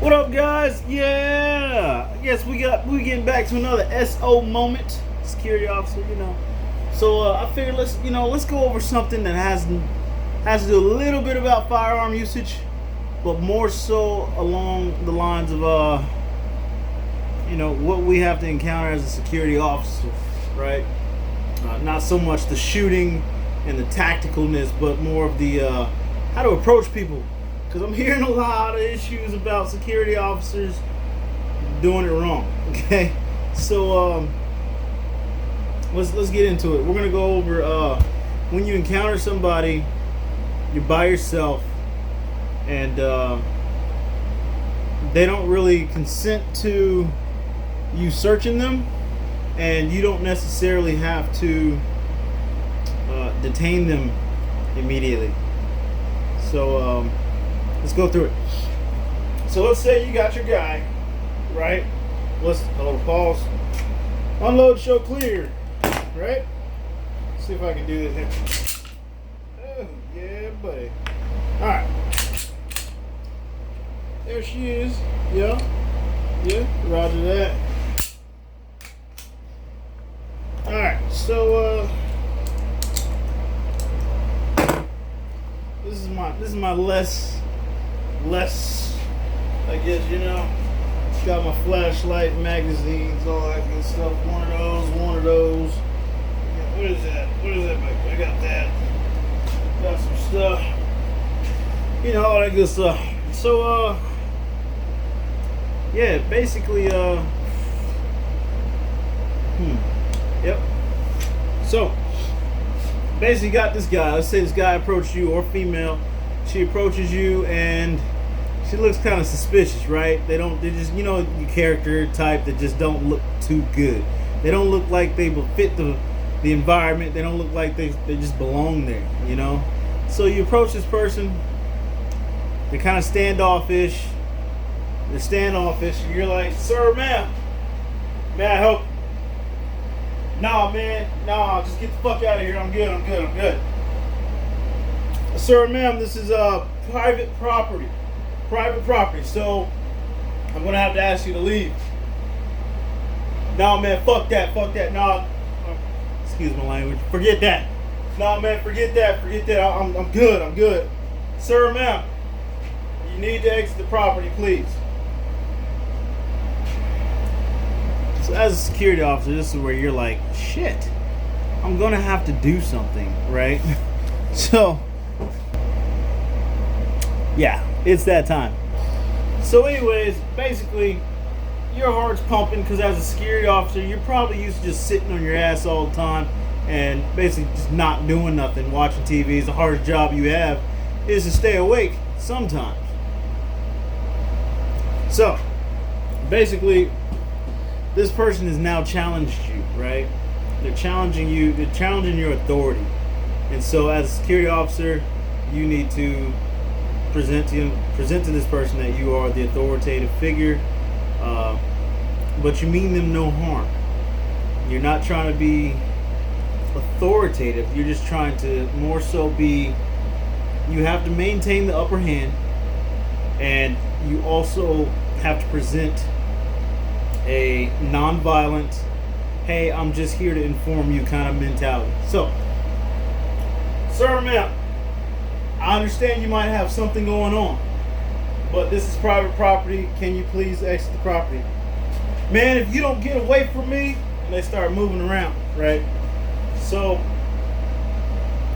What up, guys? Yeah, I guess we getting back to another SO moment, security officer. So I figured let's go over something that has to do a little bit about firearm usage, but more so along the lines of what we have to encounter as a security officer, right? Not so much the shooting and the tacticalness, but more of the how to approach people. Because I'm hearing a lot of issues about security officers doing it wrong. Okay, so let's get into it. We're gonna go over when you encounter somebody, you're by yourself, and they don't really consent to you searching them, and you don't necessarily have to detain them immediately. So let's go through it. So let's say you got your guy, right? Let's pause. Unload, show clear, right? Let's see if I can do this here. Oh, yeah, buddy. All right. There she is. Yeah. Roger that. All right. So this is my less, I guess, got my flashlight, magazines, all that good stuff. One of those. Yeah, what is that? I got that. Got some stuff. All that good stuff. So, yeah, basically, yep. So, basically got this guy. Let's say this guy approached you, or female. She approaches you and she looks kind of suspicious, right? They just, your character type that just don't look too good. They don't look like they will fit the environment. They don't look like they just belong there, So you approach this person. They're kind of standoffish. And you're like, "Sir, ma'am, may I help?" "Nah, man. Nah, just get the fuck out of here. I'm good. "Sir, ma'am, this is private property. So I'm gonna have to ask you to leave." "Nah, man, fuck that. Nah, excuse my language. Forget that. Nah, man, forget that. I'm good. Sir, ma'am, you need to exit the property, please." So as a security officer, this is where you're like, shit, I'm gonna have to do something, right? So yeah, it's that time. So anyways, basically, your heart's pumping because as a security officer, you're probably used to just sitting on your ass all the time and basically just not doing nothing, watching TV. The hardest job you have is to stay awake sometimes. So basically, this person has now challenged you, right? They're challenging you. They're challenging your authority. And so as a security officer, you need to present to this person that you are the authoritative figure, but you mean them no harm. You're not trying to be authoritative. You're just trying to more so be, you have to maintain the upper hand, and you also have to present a non-violent, hey, I'm just here to inform you kind of mentality. So, "Sir, ma'am, I understand you might have something going on, but this is private property. Can you please exit the property?" "Man, if you don't get away from me," and they start moving around, right? So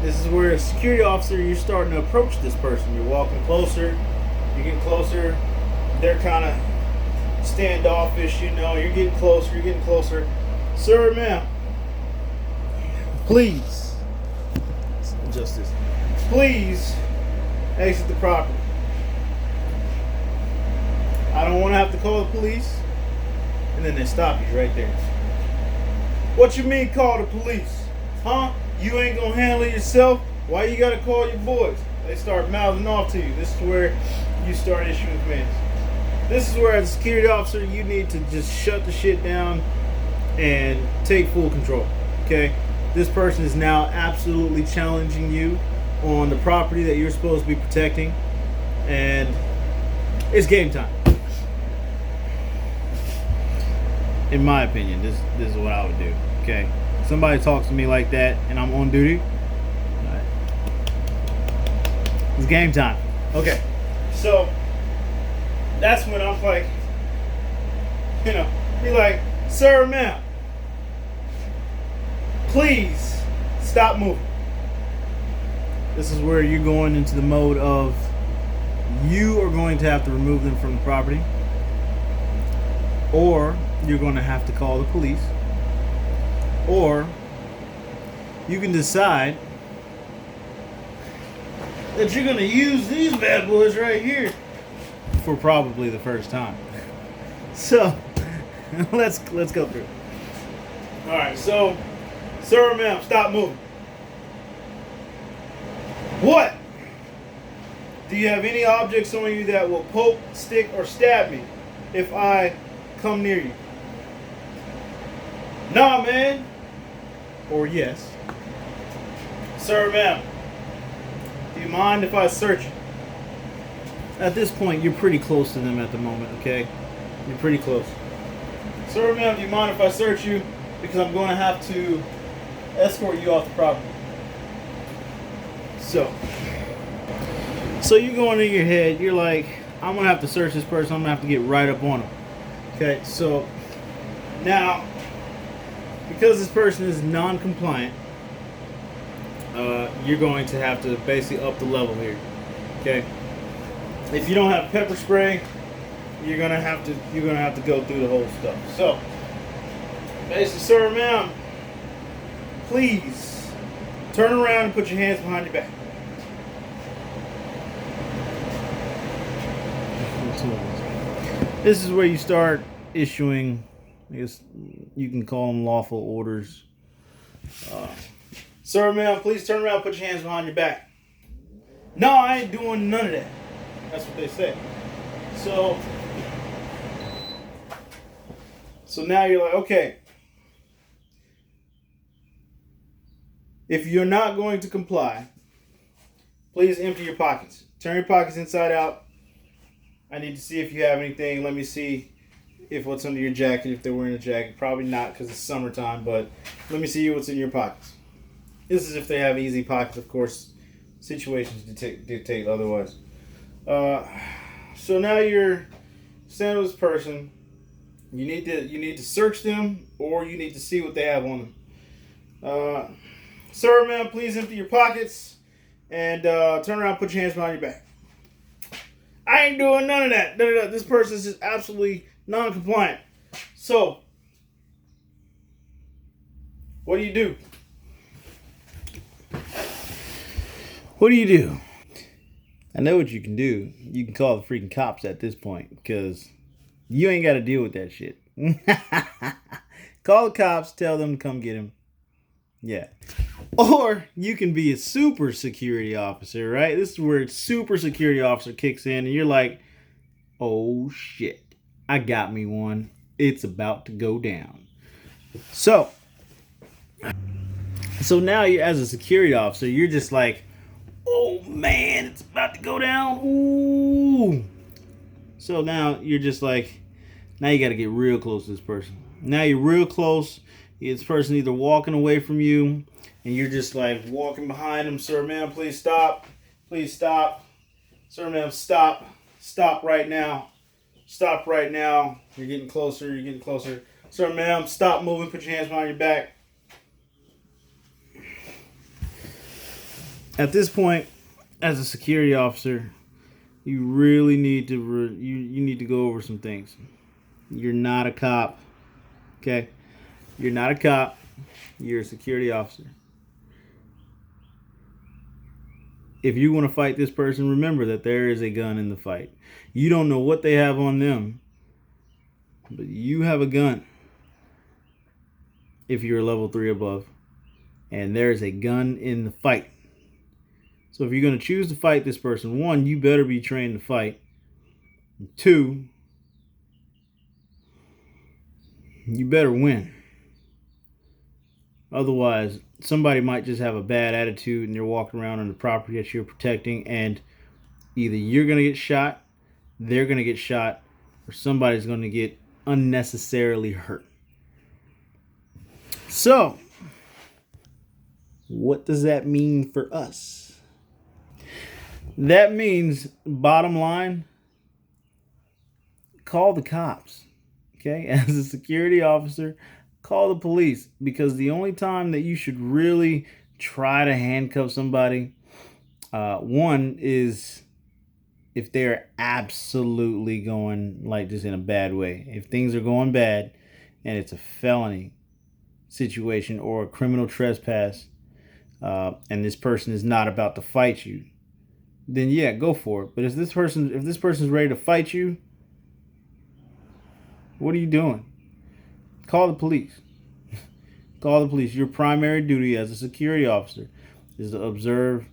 this is where a security officer, you're starting to approach this person. You're walking closer, you get closer, they're kind of standoffish, you're getting closer. "Sir, ma'am, please," adjust this, "please exit the property. I don't want to have to call the police." And then they stop you right there. "What you mean call the police? Huh? You ain't gonna handle it yourself? Why you gotta call your boys?" They start mouthing off to you. This is where you start issuing commands. This is where, as a security officer, you need to just shut the shit down and take full control. Okay? This person is now absolutely challenging you on the property that you're supposed to be protecting, and it's game time. In my opinion, this is what I would do. Okay, somebody talks to me like that, and I'm on duty. It's game time. Okay, so that's when I'm like, be like, sir, ma'am, please stop moving. This is where you're going into the mode of you are going to have to remove them from the property, or you're going to have to call the police, or you can decide that you're going to use these bad boys right here for probably the first time. So let's go through. All right, so sir, ma'am, stop moving. What? Do you have any objects on you that will poke, stick, or stab me if I come near you? Nah, man. Or yes. Sir, ma'am, do you mind if I search you? At this point, you're pretty close to them at the moment, okay? You're pretty close. Sir, ma'am, do you mind if I search you? Because I'm going to have to escort you off the property. So you going in your head, you're like, I'm going to have to search this person. I'm going to have to get right up on him. Okay, so now, because this person is non-compliant, you're going to have to basically up the level here. Okay, if you don't have pepper spray, you're gonna have to go through the whole stuff. So basically, sir, ma'am, please turn around and put your hands behind your back. This is where you start issuing, I guess you can call them lawful orders. Sir, ma'am, please turn around and put your hands behind your back. No, I ain't doing none of that. That's what they say. So now you're like, okay, if you're not going to comply, please empty your pockets. Turn your pockets inside out. I need to see if you have anything. Let me see if what's under your jacket, if they're wearing a jacket. Probably not because it's summertime, but let me see what's in your pockets. This is if they have easy pockets, of course. Situations dictate otherwise. So now you're standing with this person. You need to search them, or you need to see what they have on them. Sir, ma'am, please empty your pockets and turn around, put your hands behind your back. I ain't doing none of that. This person is just absolutely non-compliant. So, what do you do? What do you do? I know what you can do. You can call the freaking cops at this point because you ain't got to deal with that shit. Call the cops, tell them to come get him. Yeah. Or you can be a super security officer, right? This is where super security officer kicks in and you're like, oh shit, I got me one. It's about to go down. So now you, as a security officer, you're just like, oh man, it's about to go down. Ooh. So now you're just like, now you got to get real close to this person. Now you're real close. This person either walking away from you, and you're just like walking behind them. Sir, ma'am, please stop. Please stop. Sir, ma'am, stop. Stop right now. Stop right now. You're getting closer. You're getting closer. Sir, ma'am, stop moving. Put your hands behind your back. At this point, as a security officer, you really need to you need to go over some things. You're not a cop. Okay? You're not a cop. You're a security officer. If you want to fight this person, remember that there is a gun in the fight. You don't know what they have on them, but you have a gun. If you're level 3 above, and there's a gun in the fight. So if you're going to choose to fight this person, 1, you better be trained to fight. 2, you better win. Otherwise, somebody might just have a bad attitude and they're walking around on the property that you're protecting, and either you're going to get shot, they're going to get shot, or somebody's going to get unnecessarily hurt. So, what does that mean for us? That means, bottom line, call the cops. Okay, as a security officer, call the police, because the only time that you should really try to handcuff somebody, one is if they're absolutely going like just in a bad way. If things are going bad and it's a felony situation or a criminal trespass, and this person is not about to fight you, then yeah, go for it. But if this person's ready to fight you, what are you doing? Call the police. Call the police. Your primary duty as a security officer is to observe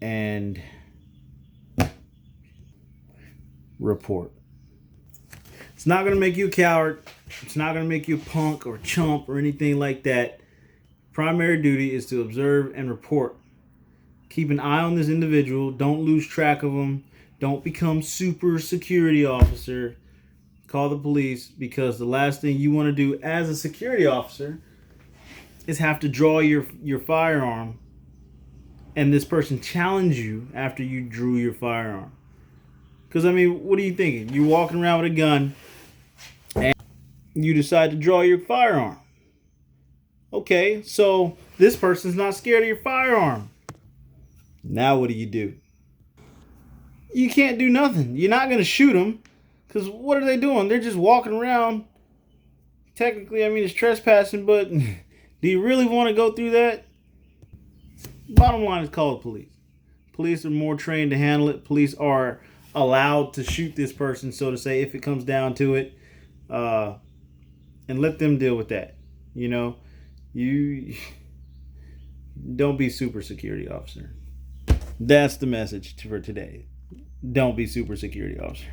and report. It's not going to make you a coward. It's not going to make you a punk or a chump or anything like that. Primary duty is to observe and report. Keep an eye on this individual. Don't lose track of them. Don't become super security officer. Call the police, because the last thing you want to do as a security officer is have to draw your firearm and this person challenge you after you drew your firearm. Because, I mean, what are you thinking? You're walking around with a gun and you decide to draw your firearm. Okay, so this person's not scared of your firearm. Now what do? You can't do nothing. You're not going to shoot them, because what are they doing? They're just walking around. Technically, I mean, it's trespassing, but do you really want to go through that? Bottom line is, call the police. Police are more trained to handle it. Police are allowed to shoot this person, so to say, if it comes down to it. And let them deal with that. You know, you don't be super security officer. That's the message for today. Don't be super security officer.